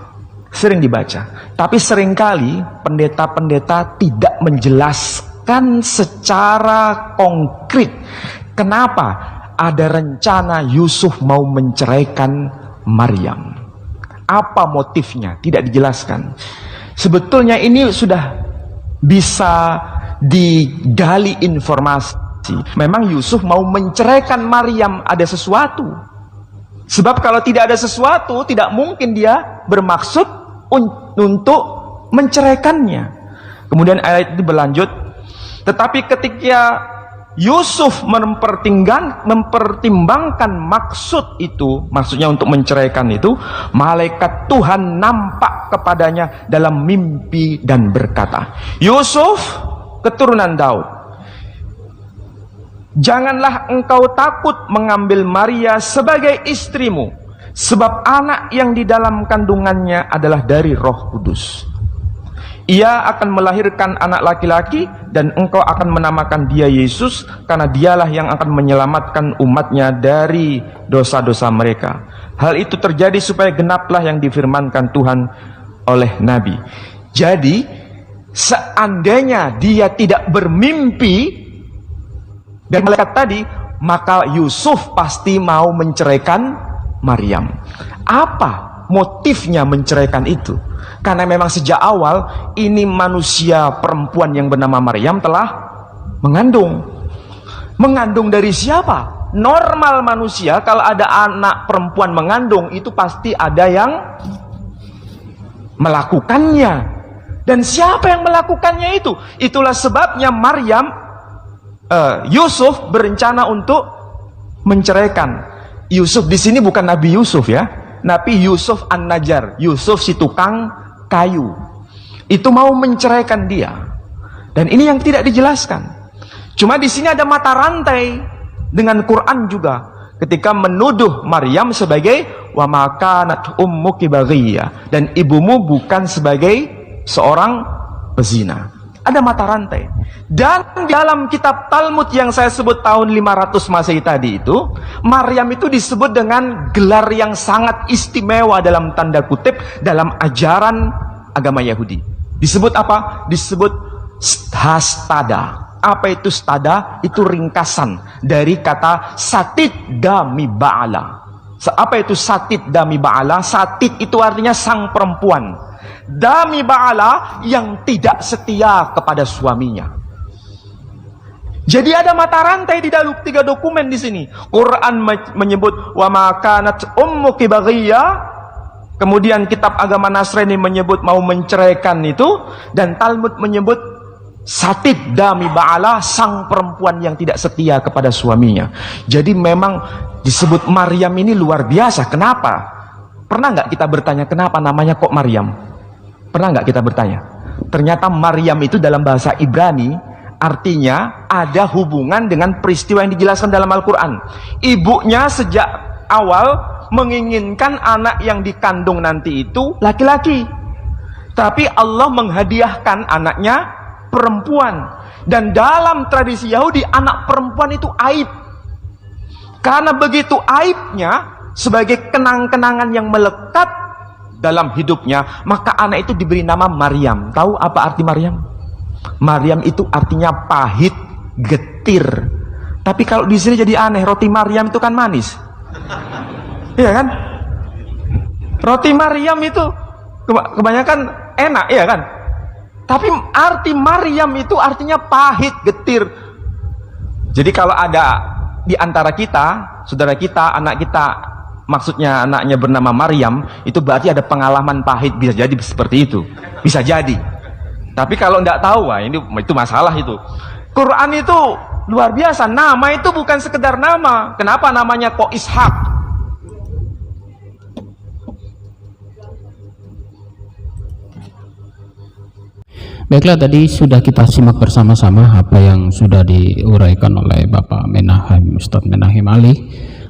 sering dibaca. Tapi seringkali pendeta-pendeta tidak menjelaskan secara konkret kenapa ada rencana Yusuf mau menceraikan Maryam. Apa motifnya? Tidak dijelaskan. Sebetulnya ini sudah bisa digali informasi. Memang Yusuf mau menceraikan Maryam, ada sesuatu. Sebab kalau tidak ada sesuatu, tidak mungkin dia bermaksud untuk menceraikannya. Kemudian ayat itu berlanjut. Tetapi ketika Yusuf mempertimbangkan maksud itu, maksudnya untuk menceraikan itu, malaikat Tuhan nampak kepadanya dalam mimpi dan berkata, Yusuf, keturunan Daud, janganlah engkau takut mengambil Maria sebagai istrimu, sebab anak yang di dalam kandungannya adalah dari Roh Kudus. Ia akan melahirkan anak laki-laki dan engkau akan menamakan dia Yesus, karena dialah yang akan menyelamatkan umatnya dari dosa-dosa mereka. Hal itu terjadi supaya genaplah yang difirmankan Tuhan oleh Nabi. Jadi seandainya dia tidak bermimpi dan malaikat tadi, maka Yusuf pasti mau menceraikan Maryam. Apa motifnya menceraikan itu? Karena memang sejak awal ini manusia perempuan yang bernama Maryam telah mengandung. Mengandung dari siapa? Normal manusia kalau ada anak perempuan mengandung itu pasti ada yang melakukannya. Dan siapa yang melakukannya itu? Itulah sebabnya Yusuf berencana untuk menceraikan. Yusuf di sini bukan Nabi Yusuf ya, Nabi Yusuf An-Najjar, Yusuf si tukang kayu. Itu mau menceraikan dia. Dan ini yang tidak dijelaskan. Cuma di sini ada mata rantai dengan Quran juga ketika menuduh Maryam sebagai wa ma kanat ummuki baghiyya, dan ibumu bukan sebagai seorang pezina. Ada mata rantai. Dan dalam kitab Talmud yang saya sebut tahun 500 Masehi tadi itu, Maryam itu disebut dengan gelar yang sangat istimewa dalam tanda kutip dalam ajaran agama Yahudi. Disebut apa? Disebut hastada. Apa itu stada? Itu ringkasan dari kata Satit Dami Ba'ala. Apa itu Satit Dami Ba'ala? Satit itu artinya sang perempuan. Dami Ba'ala yang tidak setia kepada suaminya. Jadi ada mata rantai di dalam 3 dokumen di sini. Quran menyebut wa ma kanat ummuki baghiyya. Kemudian kitab agama Nasrani menyebut mau menceraikan itu, dan Talmud menyebut satid dami ba'ala, sang perempuan yang tidak setia kepada suaminya. Jadi memang disebut Maryam ini luar biasa. Kenapa? Pernah nggak kita bertanya kenapa namanya kok Maryam? Pernah nggak kita bertanya? Ternyata Maryam itu dalam bahasa Ibrani artinya ada hubungan dengan peristiwa yang dijelaskan dalam Al-Quran. Ibunya sejak awal menginginkan anak yang dikandung nanti itu laki-laki, tapi Allah menghadiahkan anaknya perempuan. Dan dalam tradisi Yahudi, anak perempuan itu aib. Karena begitu aibnya, sebagai kenang-kenangan yang melekat dalam hidupnya, maka anak itu diberi nama Maryam. Tahu apa arti Maryam? Maryam itu artinya pahit, getir. Tapi kalau di sini jadi aneh, roti Maryam itu kan manis. Iya kan? Roti Maryam itu kebanyakan enak, iya kan? Tapi arti Maryam itu artinya pahit, getir. Jadi kalau ada di antara kita, saudara kita, anak kita, maksudnya anaknya bernama Maryam, itu berarti ada pengalaman pahit, bisa jadi seperti itu. Bisa jadi. Tapi kalau tidak tahu, wah itu masalah itu. Quran itu luar biasa. Nama itu bukan sekedar nama. Kenapa namanya kok Ishak? Baiklah, tadi sudah kita simak bersama-sama apa yang sudah diuraikan oleh Bapak Menahem, Ustadz Menahem Ali,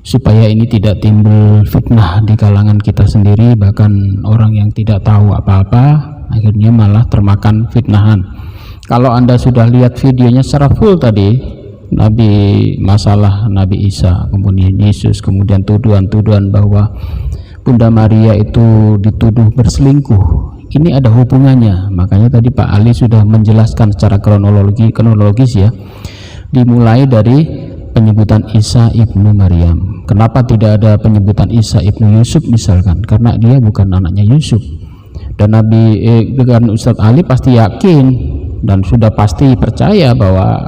supaya ini tidak timbul fitnah di kalangan kita sendiri, bahkan orang yang tidak tahu apa-apa akhirnya malah termakan fitnahan. Kalau Anda sudah lihat videonya secara full tadi, masalah Nabi Isa, kemudian Yesus, kemudian tuduhan-tuduhan bahwa Bunda Maria itu dituduh berselingkuh, ini ada hubungannya. Makanya tadi Pak Ali sudah menjelaskan secara kronologis ya, dimulai dari penyebutan Isa ibnu Maryam. Kenapa tidak ada penyebutan Isa ibnu Yusuf misalkan? Karena dia bukan anaknya Yusuf. Dan dengan Ustadz Ali pasti yakin dan sudah pasti percaya bahwa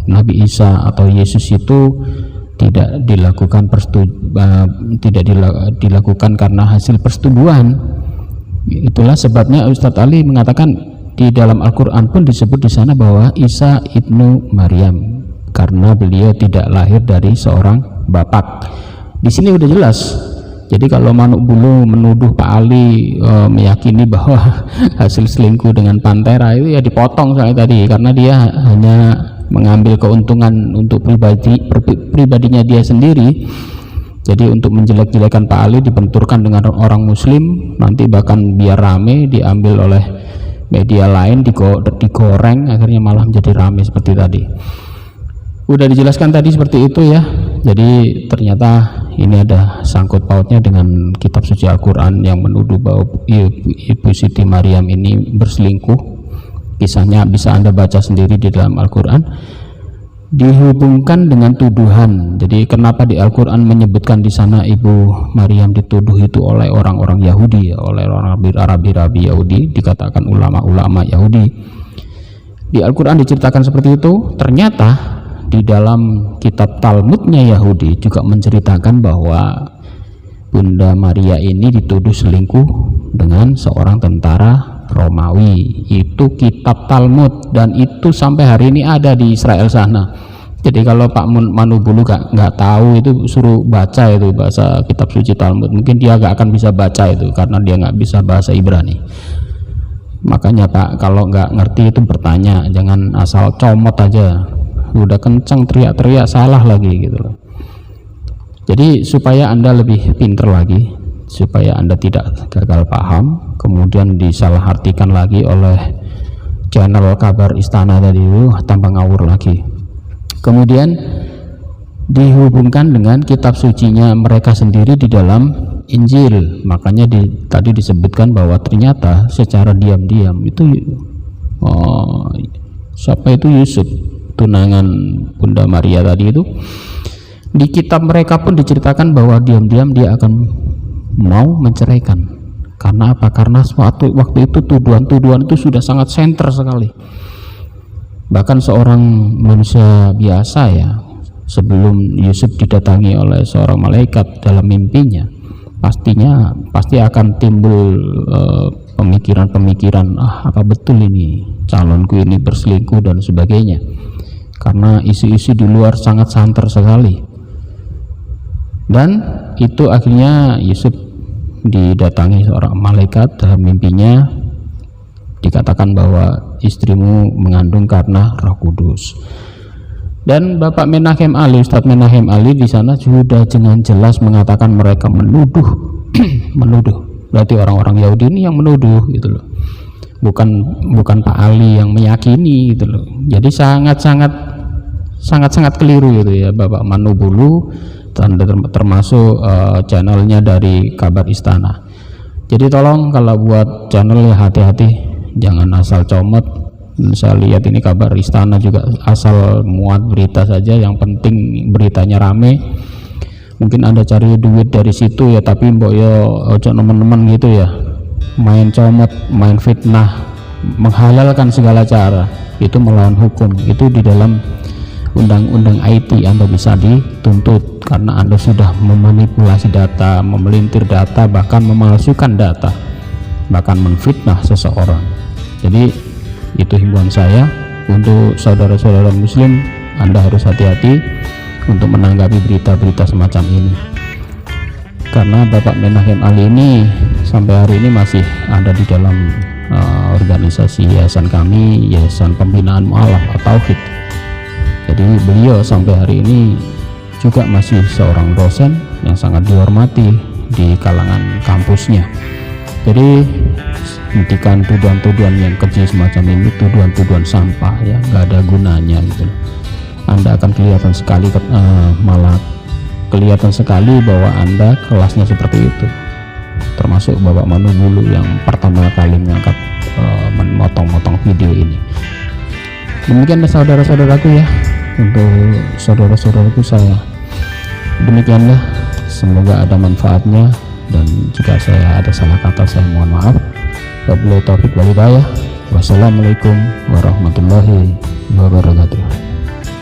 Nabi Isa atau Yesus itu tidak dilakukan karena hasil persetubuhan. Itulah sebabnya Ustadz Ali mengatakan di dalam Al-Quran pun disebut di sana bahwa Isa ibnu Maryam, karena beliau tidak lahir dari seorang bapak. Di sini udah jelas. Jadi kalau Manuk Bulu menuduh Pak Ali meyakini bahwa hasil selingkuh dengan Pantera itu ya dipotong saya tadi, karena dia hanya mengambil keuntungan untuk pribadinya dia sendiri. Jadi untuk menjelek-jelekan Pak Ali dibenturkan dengan orang muslim, nanti bahkan biar rame diambil oleh media lain, digoreng, akhirnya malah menjadi rame seperti tadi. Udah dijelaskan tadi seperti itu ya. Jadi ternyata ini ada sangkut pautnya dengan kitab suci Al-Quran yang menuduh bahwa Ibu Siti Maryam ini berselingkuh. Kisahnya bisa Anda baca sendiri di dalam Al-Quran. Dihubungkan dengan tuduhan. Jadi kenapa di Al-Quran menyebutkan di sana Ibu Maryam dituduh itu oleh orang-orang Yahudi, oleh orang Arabi Yahudi, dikatakan ulama-ulama Yahudi. Di Al-Quran diceritakan seperti itu. Ternyata di dalam kitab Talmudnya Yahudi juga menceritakan bahwa Bunda Maria ini dituduh selingkuh dengan seorang tentara Romawi. Itu kitab Talmud, dan itu sampai hari ini ada di Israel sana. Jadi kalau Pak Manu Bulu nggak tahu, itu suruh baca itu bahasa kitab suci Talmud. Mungkin dia nggak akan bisa baca itu karena dia nggak bisa bahasa Ibrani. Makanya Pak, kalau nggak ngerti itu bertanya, jangan asal comot aja. Udah kenceng teriak-teriak salah lagi gitu loh. Jadi supaya Anda lebih pinter lagi, supaya Anda tidak gagal paham, kemudian disalahartikan lagi oleh channel kabar istana tadi, tambah ngawur lagi. Kemudian dihubungkan dengan kitab sucinya mereka sendiri di dalam Injil. Makanya tadi disebutkan bahwa ternyata secara diam-diam itu siapa itu Yusuf, tunangan Bunda Maria tadi itu, di kitab mereka pun diceritakan bahwa diam-diam dia akan mau menceraikan. Karena apa? Karena waktu itu tuduhan-tuduhan itu sudah sangat senter sekali. Bahkan seorang manusia biasa ya, sebelum Yusuf didatangi oleh seorang malaikat dalam mimpinya, pasti akan timbul pemikiran-pemikiran, apa betul ini calonku ini berselingkuh dan sebagainya, karena isu-isu di luar sangat santer sekali. Dan itu akhirnya Yusuf didatangi seorang malaikat dalam mimpinya, dikatakan bahwa istrimu mengandung karena Roh Kudus. Dan Bapak Menahem Ali, Ustadz Menahem Ali di sana sudah dengan jelas mengatakan mereka menuduh menuduh. Berarti orang-orang Yahudi ini yang menuduh gitu loh. Bukan Pak Ali yang meyakini gitu loh. Jadi sangat keliru gitu ya Bapak Manubulu, termasuk channelnya dari Kabar Istana. Jadi tolong kalau buat channel ya hati-hati, jangan asal comot. Saya lihat ini Kabar Istana juga asal muat berita saja, yang penting beritanya rame. Mungkin Anda cari duit dari situ ya, tapi mbok yo ojo teman-teman gitu ya, main comot, main fitnah, menghalalkan segala cara, itu melawan hukum. Itu di dalam undang-undang IT Anda bisa dituntut karena Anda sudah memanipulasi data, memelintir data, bahkan memalsukan data, bahkan menfitnah seseorang. Jadi itu himbauan saya untuk saudara-saudara muslim. Anda harus hati-hati untuk menanggapi berita-berita semacam ini, karena Bapak Menahem Ali ini sampai hari ini masih ada di dalam organisasi yayasan kami, Yayasan Pembinaan Mu'alaf At-Tauhid. Jadi beliau sampai hari ini juga masih seorang dosen yang sangat dihormati di kalangan kampusnya. Jadi hentikan tuduhan-tuduhan yang keji semacam ini, tuduhan-tuduhan sampah ya, nggak ada gunanya gitu. Anda akan kelihatan sekali, malah kelihatan sekali bahwa Anda kelasnya seperti itu. Termasuk Bapak Manubulu yang pertama kali mengangkat memotong-motong video ini. Demikian saudara-saudaraku ya, untuk saudara-saudaraku saya demikianlah, semoga ada manfaatnya, dan jika saya ada salah kata saya mohon maaf. Wabillahi taufiq wal hidayah. Wassalamualaikum warahmatullahi wabarakatuh.